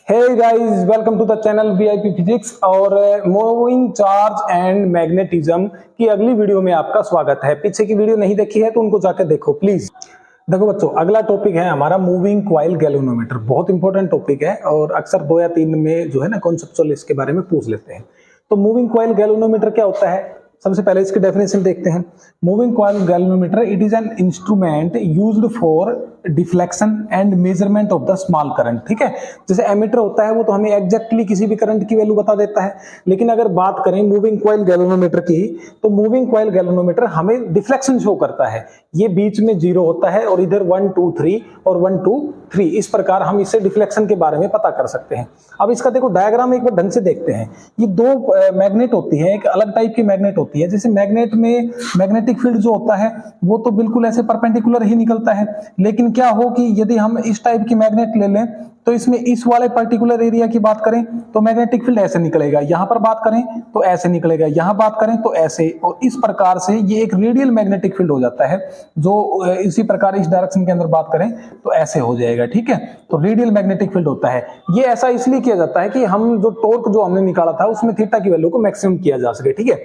Hey guys, welcome to the channel VIP physics. और moving charge and magnetism की अगली video में आपका स्वागत है। पीछे की वीडियो नहीं देखी है तो उनको जाकर देखो प्लीज। देखो बच्चों, अगला टॉपिक है हमारा मूविंग कॉइल गैल्वेनोमीटर। बहुत इंपॉर्टेंट टॉपिक है और अक्सर 2 या 3 में जो है ना कॉन्सेप्चुअल इसके बारे में पूछ लेते हैं। तो मूविंग कॉइल गैल्वेनोमीटर क्या होता है, सबसे पहले इसकी डेफिनेशन देखते हैं। Moving coil galvanometer it is an instrument used for deflection and measurement of the small current. ठीक है, जैसे एमीटर होता है वो तो हमें एग्जैक्टली किसी भी करंट की वैल्यू बता देता है, लेकिन अगर बात करें मूविंग कॉइल गैल्वेनोमीटर की तो मूविंग कॉइल गैल्वेनोमीटर हमें डिफ्लेक्शन शो करता है। ये बीच में 0 होता है और इधर 1 2 3 और 1 2 3, इस प्रकार हम इससे डिफ्लेक्शन के बारे में पता कर सकते हैं। अब इसका देखो डायग्राम एक बार ढंग से देखते हैं। ये 2 मैग्नेट होती है, एक अलग टाइप की मैग्नेट होती है। जैसे मैग्नेट में मैग्नेटिक फील्ड जो होता है वो तो बिल्कुल ऐसे परपेंडिकुलर ही निकलता है, लेकिन क्या हो कि यदि हम इस टाइप की मैग्नेट ले लें तो इसमें इस वाले पर्टिकुलर एरिया की बात करें तो मैग्नेटिक फील्ड ऐसे निकलेगा, यहां पर बात करें तो ऐसे निकलेगा, यहां बात करें तो ऐसे, और इस प्रकार से ये एक रेडियल मैग्नेटिक फील्ड हो जाता है। जो इसी प्रकार इस डायरेक्शन के अंदर बात करें तो ऐसे हो जाएगा। ठीक है, तो रेडियल मैग्नेटिक फील्ड होता है। ये ऐसा इसलिए किया जाता है कि हम जो टॉर्क जो हमने निकाला था उसमें थीटा की वैल्यू को मैक्सिमम किया जा सके। ठीक है,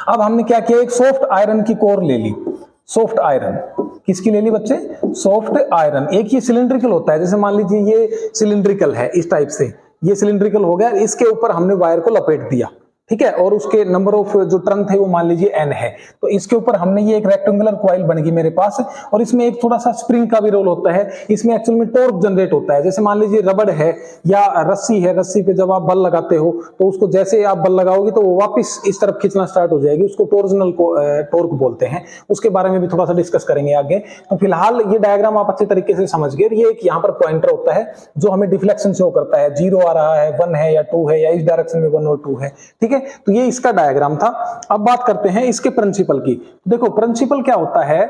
अब हमने क्या किया, एक सॉफ्ट आयरन की कोर ले ली। सॉफ्ट आयरन किसकी ले ली बच्चे? Soft iron. एक ये सिलिंड्रिकल होता है, जैसे मान लीजिए ये सिलिंड्रिकल है इस टाइप से, ये सिलिंड्रिकल हो गया, इसके ऊपर हमने वायर को लपेट दिया। ठीक है, और उसके नंबर ऑफ जो टर्न थे वो मान लीजिए n है, तो इसके ऊपर हमने ये एक रेक्टेंगुलर कॉइल बन गई मेरे पास, और इसमें एक थोड़ा सा स्प्रिंग का भी रोल होता है। इसमें एक्चुअल में टॉर्क जनरेट होता है। जैसे मान लीजिए रबड़ है या रस्सी है, रस्सी पे जब आप बल लगाते हो तो उसको जैसे आप बल लगाओगे तो वो वापस इस तरफ खींचना स्टार्ट हो जाएगी, उसको टॉर्जनल टॉर्क बोलते हैं। उसके बारे में भी थोड़ा सा डिस्कस करेंगे आगे। तो फिलहाल ये डायग्राम आप अच्छे तरीके से समझ गए। ये एक यहाँ पर पॉइंटर होता है जो हमें डिफ्लेक्शन शो करता है, 0 आ रहा है, 1 है या 2 है, या इस डायरेक्शन में 1 और 2 है। ठीक है, तो ये इसका डायग्राम था। अब बात करते हैं इसके प्रिंसिपल की। देखो प्रिंसिपल क्या होता है,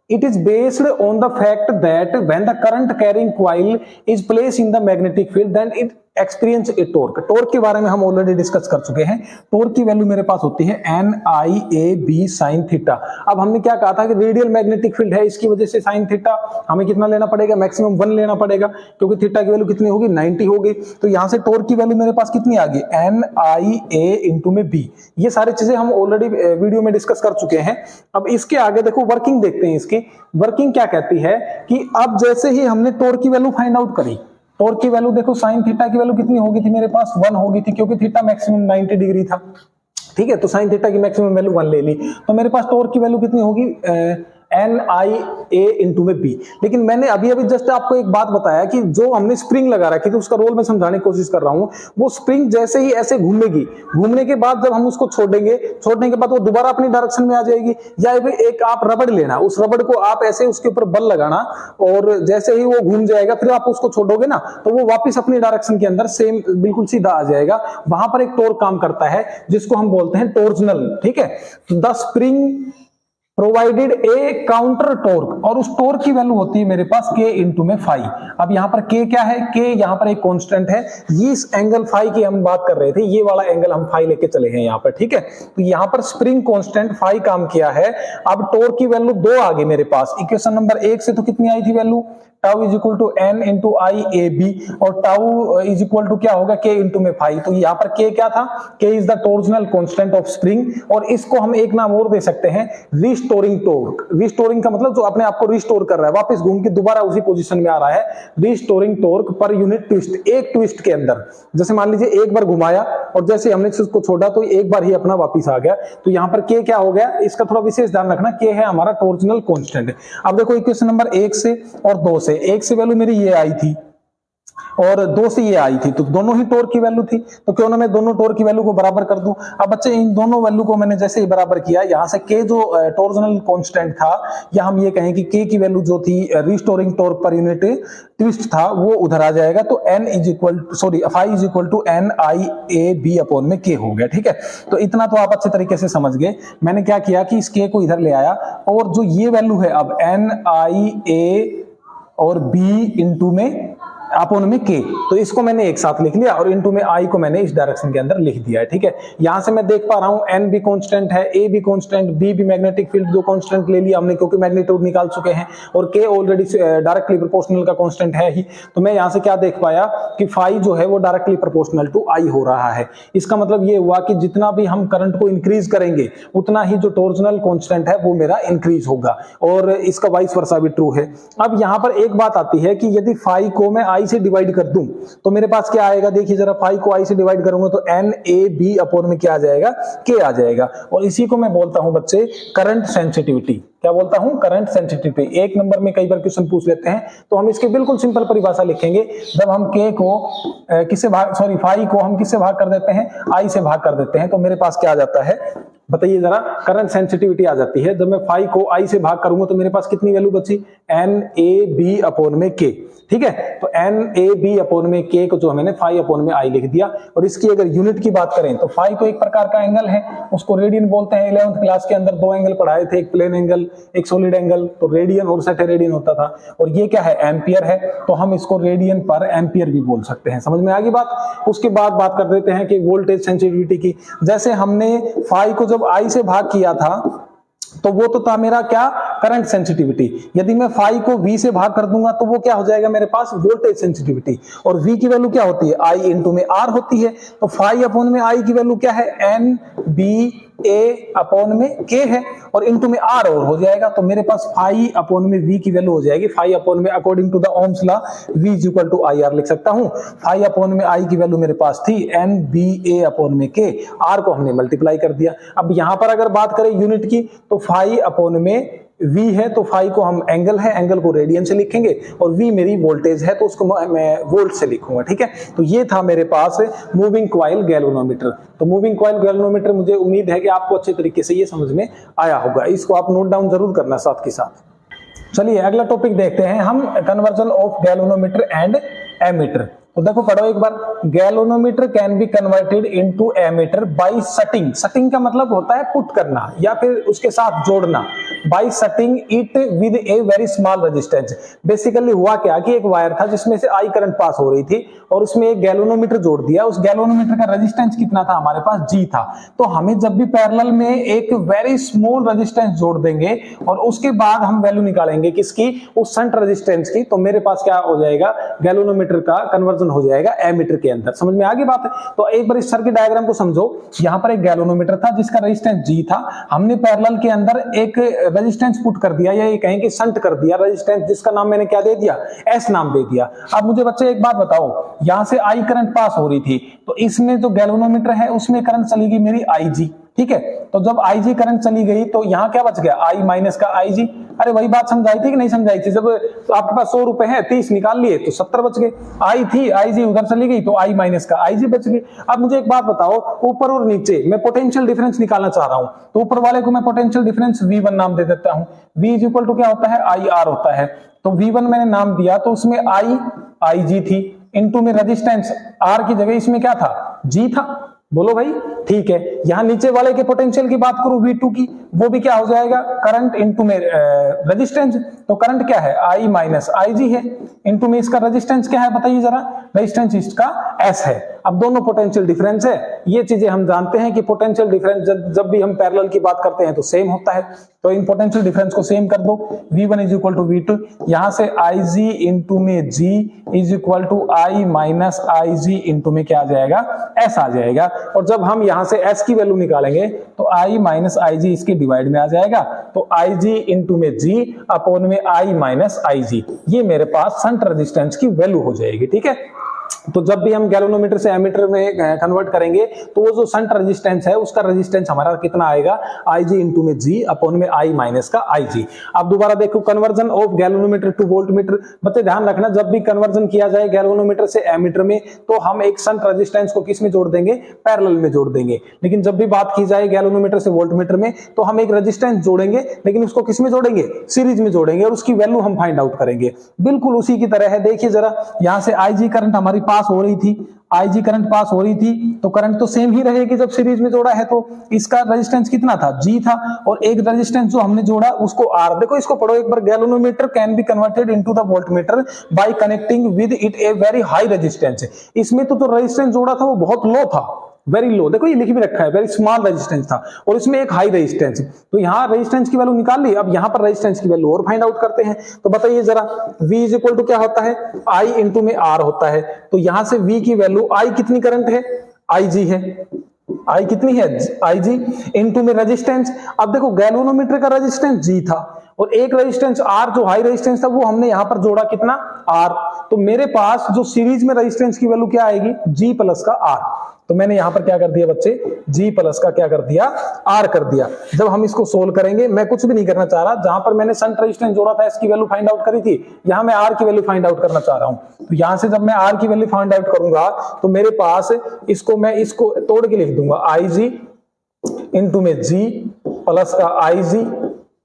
it is based on the fact that when the current carrying coil is placed in the magnetic field then it experience A torque. Torque के बारे में हम ऑलरेडी डिस्कस कर चुके हैं। टॉर्क की वैल्यू मेरे पास होती है NIAB sin थीटा। अब हमने क्या कहा था कि रेडियल मैग्नेटिक फील्ड है, इसकी वजह से sin थीटा हमें कितना लेना पड़ेगा, मैक्सिमम 1 लेना पड़ेगा, क्योंकि थीटा की वैल्यू कितनी होगी, 90 होगी। तो यहां से टॉर्क की वैल्यू मेरे पास कितनी आ गई, NIA इंटू में B। ये सारी चीजें हम ऑलरेडी वीडियो में डिस्कस कर चुके हैं। अब इसके आगे देखो वर्किंग देखते हैं। इसकी वर्किंग क्या कहती है कि अब जैसे ही हमने टॉर्क की वैल्यू फाइंड आउट करी, टॉर्क की वैल्यू देखो, साइन थीटा की वैल्यू कितनी होगी थी मेरे पास, 1 होगी थी, क्योंकि थीटा मैक्सिमम 90 डिग्री था। ठीक है, तो साइन थीटा की मैक्सिमम वैल्यू 1 ले ली, तो मेरे पास टॉर्क की वैल्यू कितनी होगी, NIA इंटू में B। लेकिन मैंने अभी जस्ट आपको एक बात बताया कि जो हमने स्प्रिंग लगा रखी थी उसका रोल मैं समझाने की कोशिश कर रहा हूं। वो स्प्रिंग जैसे ही ऐसे घूमेगी, घूमने के बाद जब हम उसको छोड़ेंगे, छोड़ने के बाद वो दोबारा अपनी डायरेक्शन में आ जाएगी। या एक आप रबड़ लेना, उस रबड़ को आप ऐसे उसके ऊपर बल लगाना, और जैसे ही वो घूम जाएगा फिर आप उसको छोड़ोगे ना तो वो वापस अपनी डायरेक्शन के अंदर सेम बिल्कुल सीधा आ जाएगा। वहां पर एक टॉर्क काम करता है जिसको हम बोलते हैं टॉर्जनल। ठीक है, तो the spring provided A counter torque, और उस टॉर्क की वैल्यू होती है मेरे पास K इंटू में फाई। अब यहां पर K क्या है, K यहां पर एक कांस्टेंट है। ये इस एंगल फाई की हम बात कर रहे थे, ये वाला एंगल हम फाई लेके चले हैं यहां पर। ठीक है, तो यहां पर स्प्रिंग कांस्टेंट फाई काम किया है। अब टॉर्क की वैल्यू 2 आ गई मेरे पास। इक्वेशन नंबर 1 से तो कितनी आई थी value, tau is equal to N into IAB, और टाउ इज इक्वल टू क्या होगा, K इंटू में फाई। तो यहाँ पर K क्या था, K is the torsional constant of spring, और इसको हम एक नाम और दे सकते हैं, रिस्टोरिंग टॉर्क। रिस्टोरिंग का मतलब जो अपने आप को रिस्टोर कर रहा है, वापस घूम के दोबारा उसी पोजीशन में आ रहा है। रिस्टोरिंग टॉर्क पर यूनिट ट्विस्ट, एक ट्विस्ट के अंदर। जैसे मान लीजिए एक बार घुमाया और जैसे हमने उसको छोड़ा तो एक बार ही अपना वापिस आ गया। तो यहाँ पर K क्या हो गया, इसका थोड़ा विशेष ध्यान रखना, K है हमारा टॉर्जनल कांस्टेंट। अब देखो इक्वेशन नंबर 1 से और 2 से, 1 से वैल्यू मेरी ये आई थी और 2 से ये आई थी, तो दोनों ही टॉर्क की वैल्यू थी, तो क्यों ना मैं दोनों टॉर्क की वैल्यू को बराबर कर दूं। अब बच्चे इन दोनों वैल्यू को मैंने जैसे ही बराबर किया, यहां से K जो टॉर्जनल कांस्टेंट था, या हम ये कहें कि K की वैल्यू जो थी रिस्टोरिंग टॉर्क पर यूनिट ट्विस्ट था, वो उधर आ जाएगा। तो N is equal phi is equal to NIAB upon में K हो गया। ठीक है, तो इतना तो आप अच्छे तरीके से समझ गए। मैंने क्या किया कि इस K को इधर ले आया, और जो ये वैल्यू है अब NIA और B इंटू में अपॉन में के, तो इसको मैंने एक साथ लिख लिया और इनटू में आई को मैंने इस डायरेक्शन के अंदर लिख दिया है। ठीक है, यहां से मैं देख पा रहा हूं एन भी कांस्टेंट है, ए भी कांस्टेंट, बी भी मैग्नेटिक फील्ड जो कांस्टेंट ले लिया हमने क्योंकि मैग्नीट्यूड निकाल चुके हैं, और के ऑलरेडी डायरेक्टली प्रोपोर्शनल का कांस्टेंट है ही। तो मैं यहां से क्या देख पाया कि फाई जो है वो डायरेक्टली प्रोपोर्शनल टू आई हो रहा है। इसका मतलब ये हुआ कि जितना भी हम करंट को इंक्रीज करेंगे उतना ही जो टॉर्जनल कांस्टेंट है वो मेरा इंक्रीज होगा, और इसका वाइस वर्सा भी ट्रू है। अब यहां पर एक बात आती है कि यदि फाई को मैं आई से डिवाइड कर दूं तो मेरे पास क्या आएगा, देखिए जरा, फाई को आई से डिवाइड करूंगा तो एन ए बी अपॉन में क्या आ जाएगा, के आ जाएगा। और इसी को मैं बोलता हूं बच्चे करंट सेंसिटिविटी। क्या बोलता हूं, करंट सेंसिटिविटी। एक नंबर में कई बार क्वेश्चन पूछ लेते हैं तो हम इसके बिल्कुल सिंपल परिभाषा लिखेंगे। जब हम के को किससे भाग, सॉरी फाई को हम किससे भाग कर देते हैं, आई से भाग कर देते हैं, तो मेरे पास क्या आ जाता है, बताइए जरा, करंट सेंसिटिविटी आ जाती है। जब मैं फाई को आई से भाग करूंगा तो मेरे पास कितनी वैल्यू बची, एन ए बी अपॉन में के। ठीक है, तो एन ए बी अपॉन में के को जो मैंने फाई अपॉन में आई लिख दिया। और इसकी अगर यूनिट की बात करें तो फाई तो एक प्रकार का एंगल है, उसको रेडियन बोलते हैं। 11th क्लास के अंदर दो एंगल पढ़ाए थे, एक प्लेन एंगल, एक सॉलिड एंगल, तो रेडियन और सेटेरेडियन होता था। और ये क्या है, एम्पियर है, तो हम इसको रेडियन पर एम्पियर भी बोल सकते हैं। समझ में आ गई बात। उसके बाद बात कर देते हैं कि वोल्टेज सेंसिटिविटी की। जैसे हमने फाई को जब आई से भाग किया था तो वो तो था मेरा क्या, करंट सेंसिटिविटी। यदि मैं फाई को वी से भाग कर दूंगा तो वो क्या हो जाएगा मेरे पास, वोल्टेज सेंसिटिविटी। और वी की वैल्यू क्या होती है, आई इंटू में आर होती है। तो फाई अपॉन में आई की वैल्यू क्या है, एन बी ए अपॉन में के है, और इंटू में आर और हो जाएगा। तो मेरे पास फाई अपॉन में वी की वैल्यू हो जाएगी, फाई अपॉन में according to the Ohm's law V is equal to I R लिख सकता हूं। फाई अपॉन में आई की वैल्यू मेरे पास थी एन बी ए अपॉन में के, आर को हमने मल्टीप्लाई कर दिया। अब यहां पर अगर बात करें यूनिट की तो फाई अपॉन में V है, तो फाई को हम एंगल है, एंगल को रेडियन से लिखेंगे, और V मेरी वोल्टेज है तो उसको मैं वोल्ट से लिखूंगा। ठीक है, तो ये था मेरे पास मूविंग कॉइल गैल्वेनोमीटर। तो मूविंग कॉइल गैल्वेनोमीटर, मुझे उम्मीद है कि आपको अच्छे तरीके से ये समझ में आया होगा। इसको आप नोट डाउन जरूर करना साथ के साथ। चलिए अगला टॉपिक देखते हैं हम, conversion of galvanometer and ammeter. तो देखो पढ़ो एक बार, galvanometer can be converted into ammeter by shunting. Shunting का मतलब होता है पुट करना या फिर उसके साथ जोड़ना। By shunting it with a very small resistance. Basically हुआ क्या कि एक वायर था जिसमें से आई करंट पास हो रही थी और उसमें एक गैल्वेनोमीटर जोड़ दिया। उस गैल्वेनोमीटर का रेजिस्टेंस कितना था, हमारे पास जी था। तो हमें जब भी पैरेलल में एक वेरी स्मॉल रेजिस्टेंस जोड़ देंगे और उसके बाद हम वैल्यू निकालेंगे किसकी, उस शंट रेजिस्टेंस की, तो मेरे पास क्या हो जाएगा, गैल्वेनोमीटर का कन्वर्जन हो जाएगा एमीटर के अंदर। समझ में आ गई बात है। तो एक बार इस सर्किट डायग्राम को समझो। यहां पर एक गैल्वेनोमीटर था जिसका रेजिस्टेंस जी था, हमने पैरेलल के अंदर एक रेजिस्टेंस पुट कर दिया, या ये कहें कि शंट कर दिया रेजिस्टेंस, जिसका नाम मैंने क्या दे दिया, एस नाम दे दिया। अब मुझे बच्चे एक बात बताओ, यहां से आई करंट पास हो रही थी तो इसमें जो गैल्वेनोमीटर है उसमें करंट चली गई मेरी आई जी। ठीक है, तो जब आई जी करंट चली गई तो यहां क्या बच गया, आई माइनस का आई जी। अरे वही बात समझाई थी कि नहीं समझाई थी, जब आपके पास 100 रुपए है 30 निकाल लिए तो 70 बच गए। आई थी, आई जी उधर चली गई तो आई माइनस का आई जी बच गई। अब मुझे एक बात बताओ, ऊपर और नीचे मैं पोटेंशियल डिफरेंस निकालना चाह रहा हूं, तो ऊपर वाले को मैं पोटेंशियल डिफरेंस V1 नाम दे देता हूं। V इज इक्वल टू क्या होता है, आई आर होता है। तो V1 मैंने नाम दिया तो उसमें आई जी थी, इनटू में रेजिस्टेंस आर की जगह इसमें क्या था, जी था। बोलो भाई, ठीक है। यहां नीचे वाले के पोटेंशियल की बात करूं V2 की, वो भी क्या हो जाएगा, करंट इनटू में रेजिस्टेंस। तो करंट क्या है, I माइनस आई जी है, इनटू में इसका रेजिस्टेंस क्या है बताइए जरा, रेजिस्टेंस इसका S है। अब दोनों पोटेंशियल डिफरेंस है, ये चीजें हम जानते हैं कि पोटेंशियल डिफरेंस जब भी हम पैरेलल की बात करते हैं तो सेम होता है। तो इन पोटेंशियल डिफरेंस को सेम कर दो, V1 is equal to V2, यहां से IG इंटू में G is equal to I minus I G into में क्या आ जाएगा, S आ जाएगा। और जब हम यहां से S की वैल्यू निकालेंगे तो I माइनस आई जी इसके डिवाइड में आ जाएगा, तो IG इंटू में G अपॉन में I माइनस आई जी, ये मेरे पास शंट रेजिस्टेंस की वैल्यू हो जाएगी। ठीक है, तो जब भी हम गैल्वेनोमीटर से एमीटर में कन्वर्ट करेंगे तो वो जो शंट रेजिस्टेंस है उसका रेजिस्टेंस हमारा कितना आएगा, आई जी इंटू में जी अपॉन में आई माइनस का आई जी। अब दोबारा देखो, conversion of galvanometer to voltmeter. बच्चे ध्यान रखना, जब भी कन्वर्जन किया जाए गैल्वेनोमीटर से एमीटर में तो हम एक शंट रेजिस्टेंस को किस में जोड़ देंगे, पैरेलल में जोड़ देंगे। लेकिन जब भी बात की जाए गैल्वेनोमीटर से वोल्टमीटर में तो हम एक रेजिस्टेंस जोड़ेंगे, लेकिन उसको किस में जोड़ेंगे, सीरीज में जोड़ेंगे, और उसकी वैल्यू हम फाइंड आउट करेंगे। बिल्कुल उसी की तरह है। देखिए जरा, यहां से आई जी करंट हमारी हमारी पास हो रही थी, IG करंट पास हो रही थी, तो करंट तो सेम ही रहेगी जब सीरीज में जोड़ा है। तो इसका रेजिस्टेंस कितना था, G था, और एक रेजिस्टेंस जो हमने जोड़ा उसको R। देखो इसको पढ़ो एक बार, galvanometer can be converted into the voltmeter by connecting with it a very high resistance. इसमें तो जो रेजिस्टेंस जोड़ा था वो बहुत लो था, वेरी लो, देखो ये लिख भी रखा है, वेरी स्मॉल रेजिस्टेंस था, और इसमें एक हाई रेजिस्टेंस। तो यहाँ रेजिस्टेंस की वैल्यू निकाल ली, अब यहाँ पर रेजिस्टेंस की वैल्यू और फाइंड आउट करते हैं। तो बताइए जरा, V इज इक्वल टू क्या होता है, I इंटू में R होता है। तो यहां से V की वैल्यू, I कितनी करंट है, IG है, I कितनी है, IG इंटू में रेजिस्टेंस। अब देखो गैल्वेनोमीटर का रेजिस्टेंस G था, और एक रेजिस्टेंस R जो हाई रेजिस्टेंस था वो हमने यहां पर जोड़ा कितना, R। तो मेरे पास जो सीरीज में रेजिस्टेंस की वैल्यू क्या आएगी, G प्लस का R। तो मैंने यहां पर क्या कर दिया बच्चे, G प्लस का क्या कर दिया, R कर दिया। जब हम इसको सोल्व करेंगे, मैं कुछ भी नहीं करना चाह रहा, जहां पर मैंने शंट रेजिस्टेंस जोड़ा था इसकी वैल्यू फाइंड आउट करी थी, यहां मैं R की वैल्यू फाइंड आउट करना चाह रहा हूं। तो यहां से जब मैं R की वैल्यू फाइंड आउट करूंगा तो मेरे पास इसको मैं इसको तोड़ के लिख दूंगा, IG इंटू में G प्लस का IG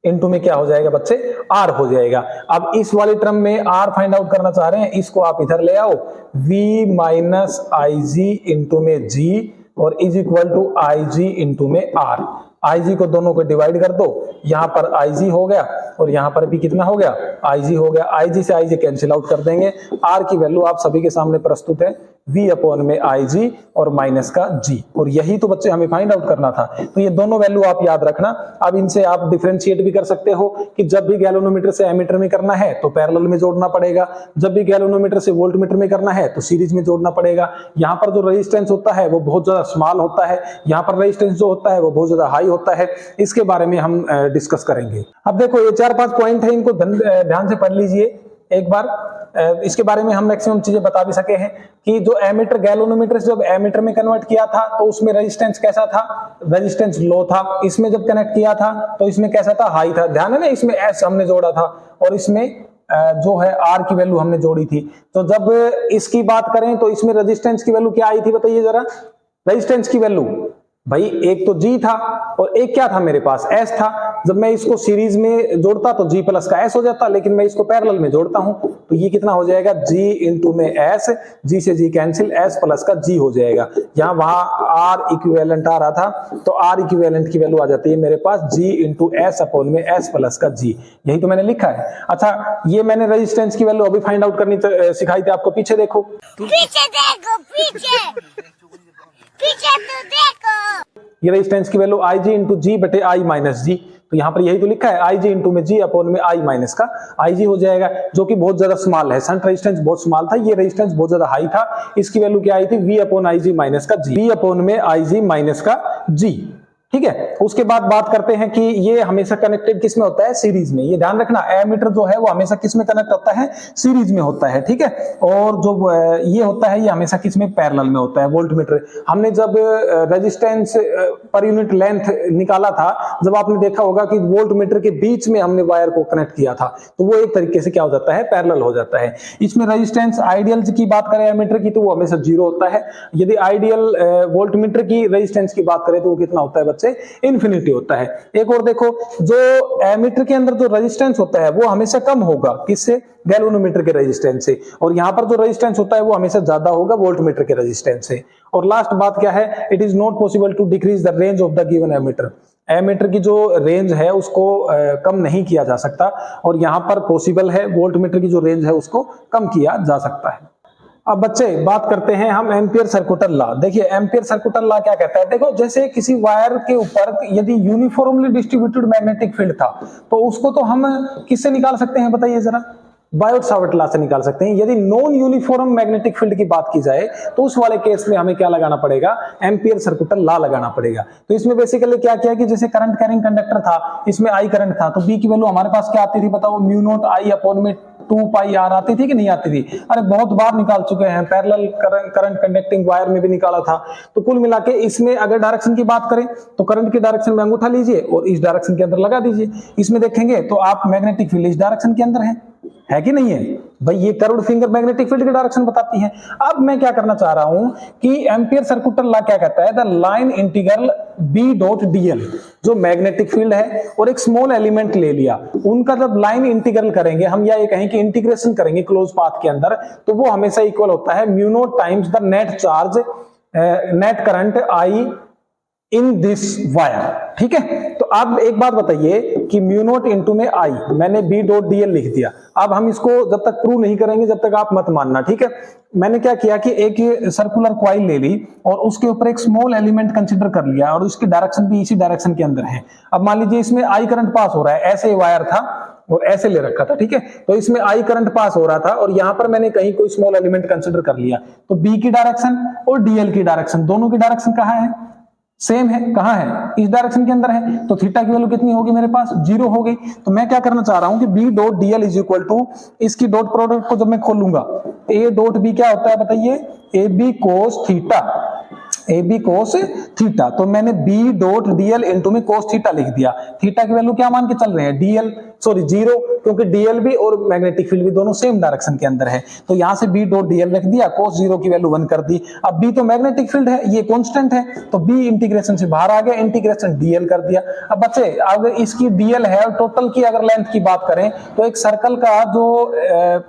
इंटू में क्या हो जाएगा बच्चे, R हो जाएगा। अब इस वाले टर्म में R फाइंड आउट करना चाह रहे हैं, इसको आप इधर ले आओ, V माइनस IG इंटू में G और is equal to IG into में R। IG को दोनों को डिवाइड कर दो, यहां पर IG हो गया और यहां पर भी कितना हो गया, IG हो गया। IG से IG कैंसिल आउट कर देंगे, R की वैल्यू आप सभी के सामने प्रस्तुत है, V अपॉन में IG और माइनस का G, और यही तो बच्चे हमें फाइंड आउट करना था। तो ये दोनों वैल्यू आप याद रखना। अब इनसे आप डिफरेंशिएट भी कर सकते हो कि जब भी गैल्वेनोमीटर से एमीटर में करना है तो पैरेलल में जोड़ना पड़ेगा, जब भी गैल्वेनोमीटर से वोल्टमीटर में करना है तो सीरीज में जोड़ना पड़ेगा। यहाँ पर जो रेजिस्टेंस होता है वो बहुत ज्यादा स्मॉल होता है, यहाँ पर रेजिस्टेंस जो होता है वो बहुत ज्यादा हाई होता है। इसके बारे में हम डिस्कस करेंगे। अब देखो ये 4-5 पॉइंट है, इनको ध्यान से पढ़ लीजिए एक बार। इसके बारे में हम मैक्सिमम चीजें बता भी सके हैं कि जो एमीटर गैल्वेनोमीटर से जब एमीटर में कन्वर्ट किया था तो उसमें रेजिस्टेंस कैसा था, रेजिस्टेंस लो था। इसमें जब कनेक्ट किया था तो इसमें कैसा था, हाई था। ध्यान है ना, इसमें S हमने जोड़ा था और इसमें जो है R की वैल्यू हमने जोड़ी थी। तो जब इसकी बात करें तो इसमें रेजिस्टेंस की वैल्यू क्या आई थी, बताइए जरा। रेजिस्टेंस की वैल्यू भाई एक तो G था और एक क्या था मेरे पास, S था। जब मैं इसको सीरीज में जोड़ता तो G प्लस का S हो जाता, लेकिन मैं इसको पैरेलल में जोड़ता हूं तो ये कितना हो जाएगा, G इंटू में S, G से G कैंसिल, S प्लस का G हो जाएगा। यहाँ वहां R इक्विवेलेंट आ रहा था तो R इक्विवेलेंट की वैल्यू आ जाती है मेरे पास G इंटू S अपॉन में S प्लस का G। यही तो मैंने लिखा है। अच्छा, ये मैंने रेजिस्टेंस की वैल्यू अभी फाइंड आउट करनी सिखाई थी आपको। पीछे देखो, पीछे देखो, पीछे तो देखो। ये रेजिस्टेंस की वैल्यू IG इंटू G बटे I माइनस G। तो यहाँ पर यही तो लिखा है, IG इंटू में G अपॉन में I माइनस का IG हो जाएगा, जो कि बहुत ज्यादा स्मॉल है। शंट रेजिस्टेंस बहुत स्मॉल था, ये रेजिस्टेंस बहुत ज्यादा हाई था। इसकी वैल्यू क्या आई थी, V अपॉन IG माइनस का G, V अपॉन में IG माइनस का G। ठीक है, उसके बाद बात करते हैं कि ये हमेशा कनेक्टेड किस में होता है, सीरीज में। ये ध्यान रखना, एमीटर जो है वो हमेशा किस में कनेक्ट होता है, सीरीज में होता है। ठीक है, और जो ये होता है ये हमेशा किस में, पैरेलल में होता है। वोल्टमीटर हमने जब रेजिस्टेंस पर यूनिट लेंथ निकाला था, जब आपने देखा होगा कि वोल्टमीटर के बीच में हमने वायर को कनेक्ट किया था, तो वो एक तरीके से क्या हो जाता है, पैरेलल हो जाता है। इसमें रेजिस्टेंस आइडियल की बात करें एमीटर की तो वो हमेशा 0 होता है। यदि आइडियल वोल्टमीटर की रेजिस्टेंस की बात करें तो वो कितना होता है, से इंफिनिटी होता है। एक और देखो, जो एमीटर के अंदर जो रेजिस्टेंस होता है वो हमेशा कम होगा, किससे, गैल्वेनोमीटर के रेजिस्टेंस से, और यहां पर जो रेजिस्टेंस होता है वो हमेशा ज्यादा होगा वोल्टमीटर के रेजिस्टेंस से। और लास्ट बात क्या है, it is not possible to decrease the range of the given ammeter. Ammeter की जो रेंज है उसको कम नहीं किया जा सकता, और यहां पर पॉसिबल है, वोल्टमीटर की जो रेंज है उसको कम किया जा सकता है। अब बच्चे बात करते हैं हम एम्पियर सर्कुलर लॉ। देखिए एम्पियर सर्कुलर लॉ क्या कहता है, देखो जैसे किसी वायर के ऊपर यदि यूनिफॉर्मली डिस्ट्रीब्यूटेड मैग्नेटिक फील्ड था तो उसको तो हम किससे निकाल सकते हैं, बताइए जरा, बायोट-सावर्ट लॉ से निकाल सकते हैं। यदि नॉन यूनिफॉर्म मैग्नेटिक फील्ड की बात की जाए तो उस वाले केस में हमें क्या लगाना पड़ेगा, एम्पियर सर्कुलर लॉ लगाना पड़ेगा। तो इसमें बेसिकली क्या किया कि जैसे करंट कैरिंग कंडक्टर था, इसमें I करंट था, तो B की वैल्यू हमारे पास क्या आती थी, बताओ, म्यू नॉट I अपॉन में 2 पाई R आती थी कि नहीं आती थी? अरे बहुत बार निकाल चुके हैं, पैरेलल करंट कंडक्टिंग वायर में भी निकाला था। तो कुल मिला के इसमें अगर डायरेक्शन की बात करें तो करंट की डायरेक्शन में अंगूठा लीजिए और इस डायरेक्शन के अंदर लगा दीजिए। इसमें देखेंगे तो आप मैग्नेटिक फील्ड इस डायरेक्शन के अंदर है कि नहीं है? भाई ये कर्व्ड फिंगर मैग्नेटिक फील्ड की डायरेक्शन बताती है। अब मैं क्या करना चाह रहा हूं कि एम्पियर सर्कुलर लॉ क्या कहता है, the line integral B dot DL, जो मैग्नेटिक फील्ड है और एक स्मॉल एलिमेंट ले लिया, उनका जब लाइन इंटीग्रल करेंगे हम, या ये कहें कि इंटीग्रेशन करेंगे क्लोज पाथ के अंदर, तो वो हमेशा इक्वल होता है mu naught times the net charge net current I in this wire. ठीक है, तो आप एक बात बताइए कि म्यू नॉट इंटू में आई, मैंने बी डॉट डीएल लिख दिया। अब हम इसको जब तक प्रूव नहीं करेंगे जब तक आप मत मानना, ठीक है। मैंने क्या किया कि एक सर्कुलर कॉइल ले ली और उसके ऊपर एक स्मॉल एलिमेंट कंसीडर कर लिया और उसकी डायरेक्शन भी इसी डायरेक्शन के अंदर है। अब मान लीजिए इसमें आई करंट पास हो रहा है, ऐसे वायर था और ऐसे ले रखा था, ठीक है, तो इसमें आई करंट पास हो रहा था और यहां पर मैंने कहीं कोई स्मॉल एलिमेंट कंसीडर कर लिया, तो बी की डायरेक्शन और डीएल की डायरेक्शन, दोनों की डायरेक्शन कहां है, सेम है। कहां है, इस डायरेक्शन के अंदर है, तो थीटा की वैल्यू कितनी होगी मेरे पास, 0 हो गई। तो मैं क्या करना चाह रहा हूं कि B dot DL is equal to, इसकी डॉट प्रोडक्ट को जब मैं खोलूंगा, ए डॉट बी क्या होता है बताइए, A B cos theta, A B cos theta. तो मैंने बी डॉट डीएल इंटू में कोस थीटा लिख दिया। थीटा की वैल्यू क्या मान के चल रहे हैं, डीएल, सॉरी 0, क्योंकि डीएल भी और मैग्नेटिक फील्ड भी दोनों सेम डायरेक्शन के अंदर है। तो यहां से बी डॉट डीएल रख दिया, कोस 0 की वैल्यू 1 कर दी। अब बी तो मैग्नेटिक फील्ड है, ये कांस्टेंट है, तो बी इंटीग्रेशन से बाहर आ गया, इंटीग्रेशन डीएल कर दिया। अब बच्चे अगर इसकी डीएल है और टोटल की अगर लेंथ की बात करें, तो एक सर्कल का जो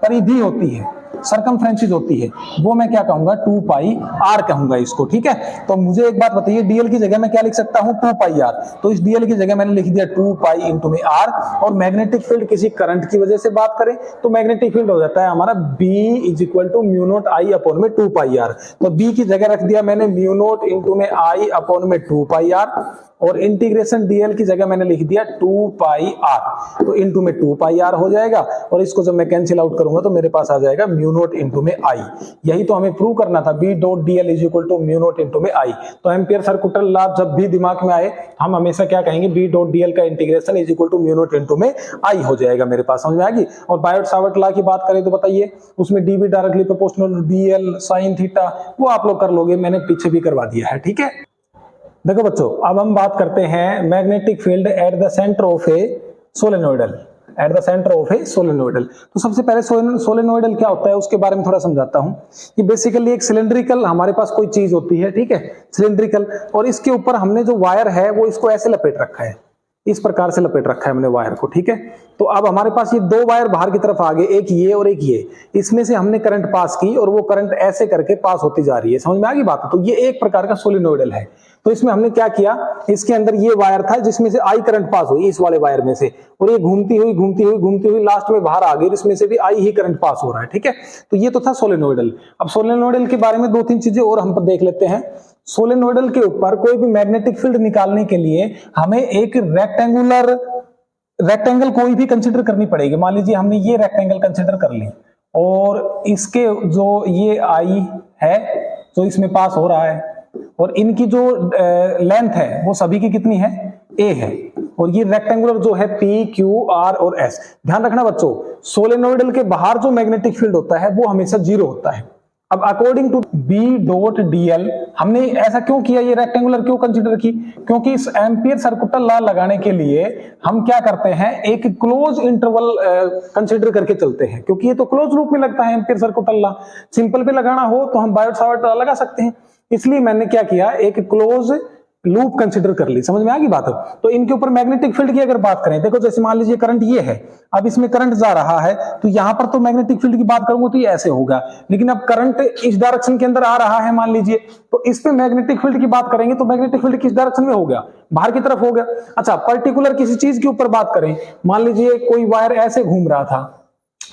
परिधि होती है, सरकमफ्रेंसेस होती है, वो मैं क्या कहूंगा, 2 पाई आर कहूंगा इसको। ठीक है, तो मुझे एक बात बताइए, डीएल की जगह मैं क्या लिख सकता हूं, 2 पाई आर। तो इस डीएल की जगह मैंने लिख दिया 2 पाई इंटू में आर। और मैग्नेटिक फील्ड किसी करंट की वजह से बात करें तो मैग्नेटिक फील्ड हो जाता है हमारा B is equal to mu naught I upon में 2 पाई आर। तो बी की जगह रख दिया मैंने म्यू नॉट इंटू में आई अपॉन में 2 पाई आर, और इंटीग्रेशन डीएल की जगह मैंने लिख दिया 2 पाई आर, तो इंटू में 2 पाई आर हो जाएगा। और इसको जब मैं कैंसिल आउट करूंगा तो मेरे पास आ जाएगा म्यू नॉट इंटू में आई। यही तो हमें प्रूव करना था, B dot DL is equal to mu naught into में आई। तो एम्पियर सर्कुलर लॉ जब भी दिमाग में आए हम हमेशा क्या कहेंगे, बी डॉट डीएल का integration is equal to mu naught into में आई हो जाएगा मेरे पास, समझ में आएगी। और बायोट सावर्ट लॉ की बात करें तो बताइए, उसमें D B directly proportional BL sine theta, वो आप लोग कर लोगे, मैंने पीछे भी करवा दिया है। ठीक है, देखो बच्चों, अब हम बात करते हैं magnetic field at the centre of A solenoidal, at the centre of A solenoidal. तो सबसे पहले सोलेनोइडल क्या होता है उसके बारे में थोड़ा समझाता हूं। कि बेसिकली एक सिलेंड्रिकल हमारे पास कोई चीज होती है, ठीक है, सिलेंड्रिकल, और इसके ऊपर हमने जो वायर है वो इसको ऐसे लपेट रखा है, इस प्रकार से लपेट रखा है हमने वायर को। ठीक है, तो अब हमारे पास ये 2 वायर बाहर की तरफ आ गए, एक ये और एक ये, इसमें से हमने करंट पास की और वो करंट ऐसे करके पास होती जा रही है, समझ में आ गई बात। तो ये एक प्रकार का सोलेनोइडल है। तो इसमें हमने क्या किया, इसके अंदर ये वायर था जिसमें से आई करंट पास हुई इस वाले वायर में से, और ये घूमती हुई लास्ट में बाहर आ गई, इसमें से भी आई ही करंट पास हो रहा है। ठीक है, तो ये तो था सोलेनोइडल। अब सोलेनोइडल के बारे में 2-3 चीजें और हम देख लेते हैं। सोलेनोइडल के ऊपर कोई भी मैग्नेटिक फील्ड निकालने के लिए हमें एक रेक्टेंगल कोई भी कंसीडर करनी पड़ेगी। मान लीजिए हमने ये रेक्टेंगल कंसीडर कर ली और इसके जो ये आई है जो इसमें पास हो रहा है, और इनकी जो लेंथ है वो सभी की कितनी है, ए है, और ये रेक्टेंगुलर जो है पी क्यू आर और एस। ध्यान रखना बच्चों, सोलेनोइडल के बाहर जो मैग्नेटिक फील्ड होता है वो हमेशा 0 होता है। अब according to B dot DL हमने ऐसा क्यों किया, ये रेक्टेंगुलर क्यों कंसीडर की, क्योंकि इस एम्पियर सर्कुलर लॉ लगाने के लिए हम क्या करते हैं, एक क्लोज इंटरवल कंसीडर करके चलते हैं, क्योंकि ये तो क्लोज लूप में लगता है एम्पियर सर्कुलर लॉ। सिंपल पे लगाना हो तो हम बायोट सावर्ट लॉ लगा सकते हैं, इसलिए मैंने क्या किया, एक क्लोज लूप कंसीडर कर ली। समझ में आ गई बात। तो इनके ऊपर मैग्नेटिक फील्ड की अगर बात करें, देखो जैसे मान लीजिए करंट ये है, अब इसमें करंट जा रहा है, तो यहां पर तो मैग्नेटिक फील्ड की बात करूंगा तो ये ऐसे होगा, लेकिन अब करंट इस डायरेक्शन के अंदर आ रहा है मान लीजिए, तो इस पे मैग्नेटिक फील्ड की बात करेंगे तो मैग्नेटिक फील्ड किस डायरेक्शन में हो गया, बाहर की तरफ हो गया। अच्छा, पर्टिकुलर किसी चीज के ऊपर बात करें, मान लीजिए कोई वायर ऐसे घूम रहा था,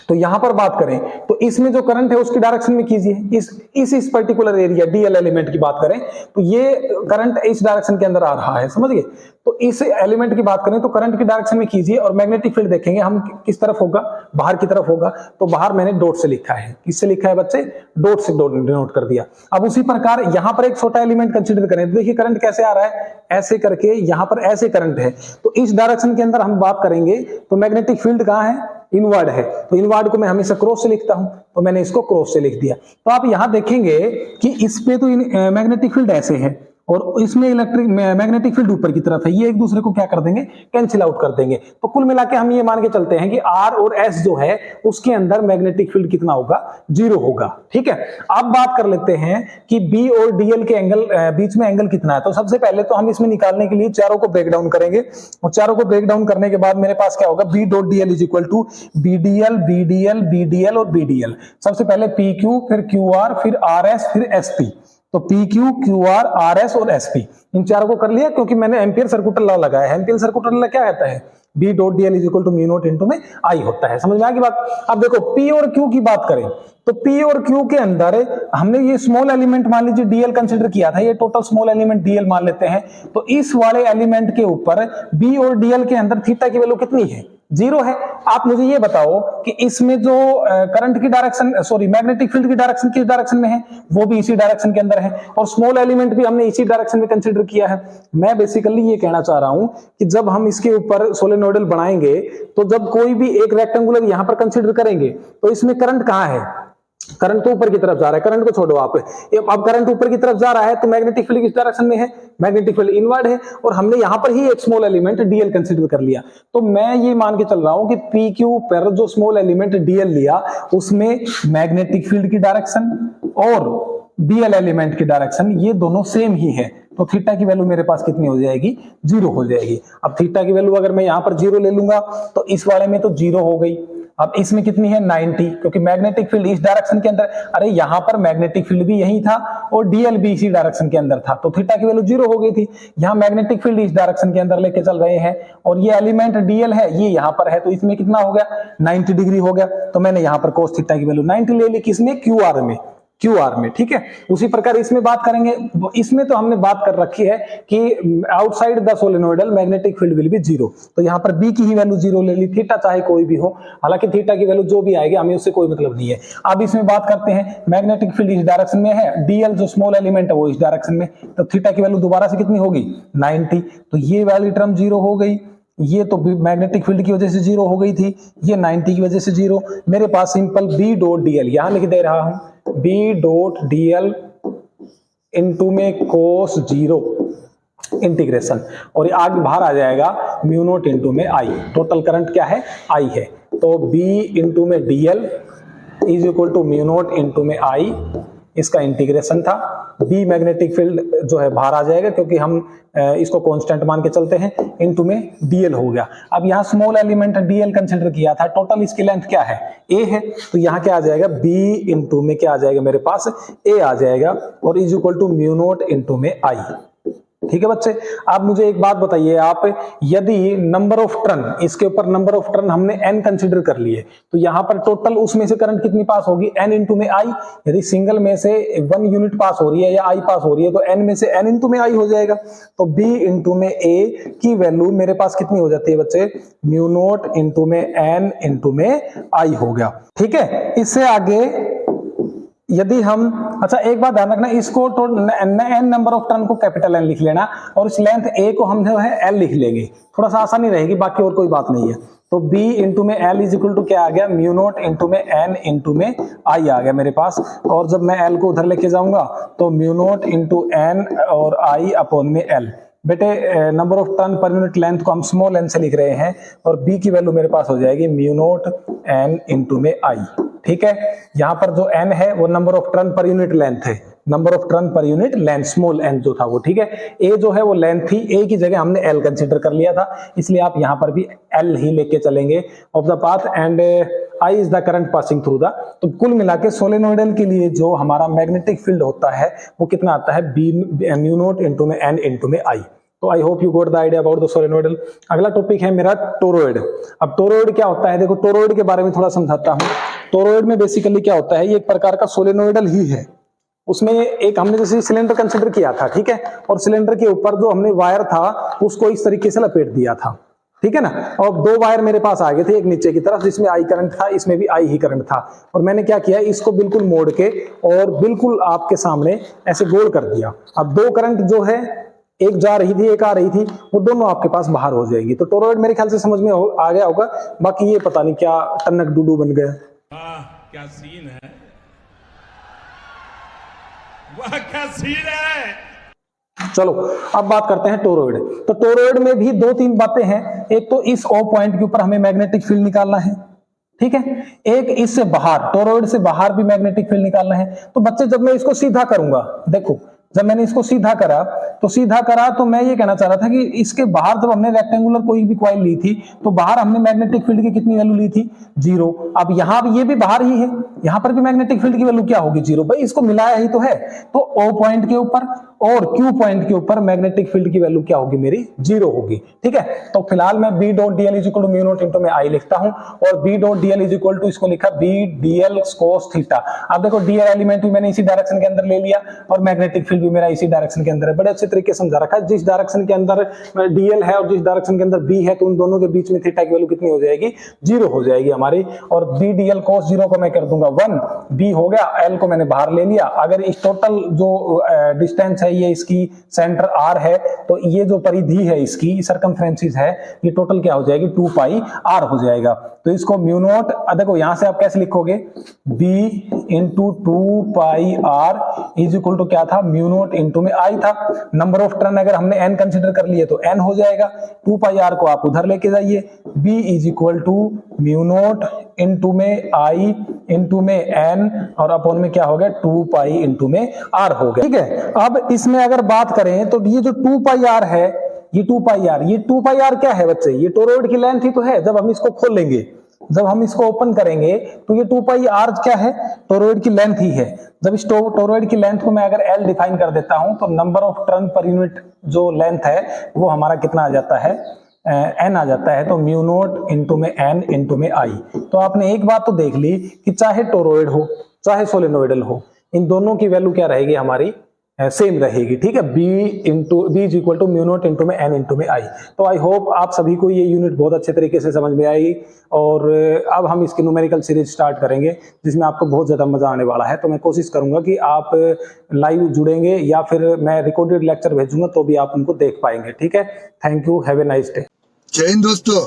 तो यहां पर बात करें तो इसमें जो करंट है उसकी डायरेक्शन में कीजिए, इस पर्टिकुलर एरिया डीएल एलिमेंट की बात करें तो ये करंट इस डायरेक्शन के अंदर आ रहा है, समझ गए। तो इस एलिमेंट की बात करें तो करंट की डायरेक्शन में कीजिए, और मैग्नेटिक फील्ड देखेंगे हम किस तरफ होगा, बाहर की तरफ होगा। तो बाहर मैंने डॉट से लिखा है, किससे लिखा है बच्चे, डॉट से डिनोट कर दिया। अब उसी प्रकार यहां पर एक छोटा एलिमेंट कंसीडर करें, तो देखिए करंट कैसे आ रहा है, ऐसे करके यहां पर ऐसे करंट है, तो इस डायरेक्शन के अंदर हम बात करेंगे तो मैग्नेटिक फील्ड कहां है, इनवर्ड है, तो इनवर्ड को मैं हमेशा क्रॉस से लिखता हूं, तो मैंने इसको क्रॉस से लिख दिया। तो आप यहां देखेंगे कि इस पे तो मैग्नेटिक फील्ड ऐसे है और इसमें इलेक्ट्रिक मैग्नेटिक फील्ड ऊपर की तरफ है, ये एक दूसरे को क्या कर देंगे, कैंसिल आउट कर देंगे। तो कुल मिला के हम ये मान के चलते हैं कि R और S जो है उसके अंदर मैग्नेटिक फील्ड कितना होगा, 0 होगा। ठीक है, अब बात कर लेते हैं कि B और DL के एंगल, बीच में एंगल कितना है। तो सबसे पहले तो हम इसमें निकालने के लिए चारों को ब्रेक डाउन करेंगे, और चारों को ब्रेक डाउन करने के बाद मेरे पास क्या होगा, B dot DL is equal to BDL BDL BDL और BDL। सबसे पहले PQ, फिर QR, फिर RS, फिर SP। तो PQ, QR, RS और SP, इन चारों को कर लिया, क्योंकि मैंने एम्पियर सर्कुलर लॉ लगाया है। एम्पियर सर्कुलर लॉ क्या कहता है, B dot DL is equal to mu naught into में I होता है। समझ में आ गई बात। अब देखो P और Q की बात करें तो P और Q के अंदर हमने ये स्मॉल एलिमेंट मान लीजिए DL कंसीडर किया था, ये टोटल स्मॉल एलिमेंट DL मान लेते हैं। तो इस वाले एलिमेंट के ऊपर B और DL के अंदर थीटा की वैल्यू कितनी है, 0 है। आप मुझे ये बताओ कि इसमें जो करंट की डायरेक्शन, सॉरी मैग्नेटिक फील्ड की डायरेक्शन किस डायरेक्शन में है, वो भी इसी डायरेक्शन के अंदर है, और स्मॉल एलिमेंट भी हमने इसी डायरेक्शन में कंसीडर किया है। मैं बेसिकली ये कहना चाह रहा हूं कि जब हम इसके ऊपर सोलेनोइडल बनाएंगे, तो जब कोई भी एक रेक्टेंगुलर यहां पर कंसीडर करेंगे, तो इसमें करंट कहां है, करंट तो ऊपर की तरफ जा रहा है, करंट को छोड़ो आप। अब करंट ऊपर की तरफ जा रहा है तो मैग्नेटिक फील्ड किस डायरेक्शन में है, मैग्नेटिक फील्ड इनवर्ड है, और हमने यहां पर ही एक स्मॉल एलिमेंट DL कंसीडर कर लिया। तो मैं ये मान के चल रहा हूं कि PQ पर जो स्मॉल एलिमेंट DL लिया, उसमें मैग्नेटिक फील्ड की डायरेक्शन और DL एलिमेंट की डायरेक्शन ये दोनों सेम ही है। तो थीटा की वैल्यू मेरे पास कितनी हो जाएगी, 0 हो जाएगी। अब थीटा की वैल्यू अगर मैं यहां पर 0 ले लूंगा तो इस वाले में तो 0 हो गई। अब इसमें कितनी है, 90, क्योंकि मैग्नेटिक फील्ड इस डायरेक्शन के अंदर, अरे यहां पर मैग्नेटिक फील्ड भी यही था और DL भी इसी डायरेक्शन के अंदर था, तो थीटा की वैल्यू 0 हो गई थी। यहां मैग्नेटिक फील्ड इस डायरेक्शन के अंदर लेके चल रहे हैं, और ये एलिमेंट DL है, ये यहां पर है, तो इसमें कितना हो गया, 90 डिग्री हो गया। तो मैंने यहां पर cos थीटा की वैल्यू 90 ले ली, किसमें, QR में, QR में। ठीक है, उसी प्रकार इसमें बात करेंगे। इसमें तो हमने बात कर रखी है कि outside the solenoidal magnetic field will be 0, तो यहां पर B की ही वैल्यू 0 ले ली, थीटा चाहे कोई भी हो, हालांकि थीटा की वैल्यू जो भी आएगी हमें उससे कोई मतलब नहीं है। अब इसमें बात करते हैं, मैग्नेटिक फील्ड इस डायरेक्शन में है, DL जो स्मॉल एलिमेंट है वो इस डायरेक्शन में, तो थीटा की वैल्यू दोबारा से कितनी होगी, 90। तो ये वाली टर्म 0 हो गई, ये तो मैग्नेटिक फील्ड की वजह से 0 हो गई थी, ये 90 की वजह से 0। मेरे पास सिंपल B डॉट DL यहां लिख दे रहा हूं, B डॉट DL इनटू में cos 0 इंटीग्रेशन, और आगे बाहर आ जाएगा म्यू नॉट इनटू में I। टोटल करंट क्या है, I है, तो B इनटू में DL is equal to mu naught into में I, इसका इंटीग्रेशन था। B मैग्नेटिक फील्ड जो है बाहर आ जाएगा, क्योंकि हम इसको कांस्टेंट मान के चलते हैं, इनटू में DL हो गया। अब यहाँ स्मॉल एलिमेंट DL कंसीडर किया था, टोटल इसकी लेंथ क्या है, A है, तो यहाँ क्या आ जाएगा, B इनटू में क्या आ जाएगा, मेरे पास A आ जाएगा, और is equal to mu naught into में I। ठीक है बच्चे, आप मुझे एक बात बताइए, आप यदि नंबर ऑफ टर्न, इसके ऊपर नंबर ऑफ टर्न हमने n कंसीडर कर लिए, तो यहां पर टोटल उसमें से करंट कितनी पास होगी, n इंटू में I। यदि सिंगल में से 1 यूनिट पास हो रही है या I पास हो रही है, तो n में से n इंटू में I हो जाएगा। तो B इंटू में A की वैल्यू मेरे पास कितनी हो जाती है बच्चे, म्यू नॉट इंटू में n इंटू में I हो गया। ठीक है, इससे आगे यदि हम, अच्छा एक बात ध्यान रखना, इसको तो n नंबर ऑफ टर्न को कैपिटल N लिख लेना, और इस लेंथ A को हम जो है L लिख लेंगे, थोड़ा सा आसानी रहेगी, बाकी और कोई बात नहीं है। तो B इंटू में L इज इक्वल टू क्या आ गया, म्यू नॉट इंटू में N इंटू में I आ गया मेरे पास, और जब मैं L को उधर लेके जाऊंगा तो म्यू नॉट इंटू N और I अपॉन में L। बेटे number of turn per unit length को हम स्मॉल n से लिख रहे हैं, और B की वैल्यू मेरे पास हो जाएगी म्यू नॉट N इंटू में I। ठीक है, यहां पर जो n है वो number of turn per unit length है, number of turn per unit length, small n जो था वो। ठीक है, A जो है वो लेंथ थी, A की जगह हमने L कंसीडर कर लिया था, इसलिए आप यहां पर भी L ही लेके चलेंगे of the path, and I is the current passing through the. तो कुल मिला के सोलेनोइडल के लिए जो हमारा मैग्नेटिक फील्ड होता है वो कितना आता है, B म्यू नॉट इंटू में N इंटू में I। तो I hope you got the idea about the solenoidal. अगला टॉपिक है मेरा टोरॉइड। अब टोरॉइड क्या होता है, देखो टोरॉइड के बारे में थोड़ा समझाता हूं। टोरॉइड में बेसिकली क्या होता है, ये एक प्रकार का सोलेनोइडल ही है। उसमें एक हमने जैसे सिलेंडर कंसीडर किया था, ठीक है, और सिलेंडर के ऊपर जो हमने वायर था उसको इस तरीके से लपेट दिया था, ठीक है ना, और 2 वायर मेरे पास आ गए थे, एक नीचे की तरफ जिसमें I करंट था, इसमें भी I ही करंट था, और मैंने क्या किया, इसको बिल्कुल मोड़ के और बिल्कुल आपके सामने ऐसे गोल कर दिया। अब 2 करंट जो है, एक जा रही थी एक आ रही थी, वो दोनों आपके पास बाहर हो जाएंगी। तो टोरॉइड मेरे ख्याल से समझ में आ गया होगा, बाकी ये पता नहीं क्या टनक डूडू बन गया। क्या सीन है, वाह क्या सीन है। चलो अब बात करते हैं टोरॉइड। तो टोरॉइड में भी दो तीन बातें हैं। एक तो इस O पॉइंट के ऊपर हमें मैग्नेटिक फील्ड निकालना है, ठीक है। एक इससे बाहर, टोरॉइड से बाहर भी मैग्नेटिक फील्ड निकालना है। तो बच्चे जब मैं इसको सीधा करूंगा, देखो जब मैंने इसको सीधा करा तो मैं ये कहना चाह रहा था कि इसके बाहर जब हमने रेक्टेंगुलर कोई भी कॉइल ली थी तो बाहर हमने मैग्नेटिक फील्ड की कितनी वैल्यू ली थी, 0। अब यहां ये भी बाहर ही है, यहां पर भी मैग्नेटिक फील्ड की वैल्यू क्या होगी, 0। भाई इसको मिलाया ही तो है। तो O पॉइंट के ऊपर और Q पॉइंट के ऊपर मैग्नेटिक फील्ड की वैल्यू क्या होगी, मेरी 0 होगी, ठीक है। तो फिलहाल मैं B dot dl is equal to mu naught into में I लिखता हूं और B dot dl is equal to इसको लिखा B dl cos थीटा। अब देखो dl एलिमेंट भी मैंने इसी डायरेक्शन के अंदर ले लिया और मैग्नेटिक फील्ड भी मेरा इसी डायरेक्शन के अंदर है। बड़े अच्छे तरीके से समझा रखा है। जिस डायरेक्शन के अंदर dl है और जिस डायरेक्शन के अंदर B है तो उन दोनों के बीच में थीटा की वैल्यू कितनी हो जाएगी, 0 हो जाएगी हमारी। और B dl cos 0 को मैं कर दूंगा 1, B हो गया, L को मैंने बाहर ले लिया। अगर इस टोटल जो डिस्टेंस है ये इसकी सेंटर R है तो ये जो परिधि है इसकी सर्कमफ्रेंसिस है ये टोटल क्या हो जाएगी, 2 पाई R हो जाएगा। तो इसको म्यू नॉट, देखो यहां से आप कैसे लिखोगे, B into 2 pi R is equal to क्या था, म्यू नॉट इंटू में I था। नंबर ऑफ टर्न अगर हमने n कंसिडर कर लिए तो n हो जाएगा। 2 पाई R को आप उधर लेके जाइए, B is equal to mu naught into में I इंटू में n और अपॉन में क्या हो गया, 2 पाई इंटू में R हो गया, ठीक है। अब इसमें अगर बात करें तो ये जो 2 पाई R है, ये 2 पाई R क्या है बच्चे, ये टोरॉइड की लेंथ ही तो है। जब हम इसको खोलेंगे, जब हम इसको ओपन करेंगे तो ये 2 पाई R क्या है, टोरॉइड की लेंथ ही है। जब इस टोरॉइड की लेंथ को मैं अगर L डिफाइन कर देता हूं तो number of turn per unit जो लेंथ है वो हमारा कितना आ जाता है, n आ जाता है। तो म्यू नॉट इंटू में n इंटू में I। तो आपने एक बात तो देख ली कि चाहे टोरॉइड हो चाहे सोलेनोइडल हो, इन दोनों की वैल्यू क्या रहेगी, हमारी सेम रहेगी, ठीक है। B is equal to mu naught into में n इंटू में I। तो आई होप आप सभी को ये यूनिट बहुत अच्छे तरीके से समझ में आएगी। और अब हम इसकी न्यूमेरिकल सीरीज स्टार्ट करेंगे जिसमें आपको बहुत ज्यादा मजा आने वाला है। तो मैं कोशिश करूंगा कि आप लाइव जुड़ेंगे या फिर मैं रिकॉर्डेड लेक्चर भेजूंगा तो भी आप उनको देख पाएंगे, ठीक है। Thank you, have a nice day. जय हिंद दोस्तों।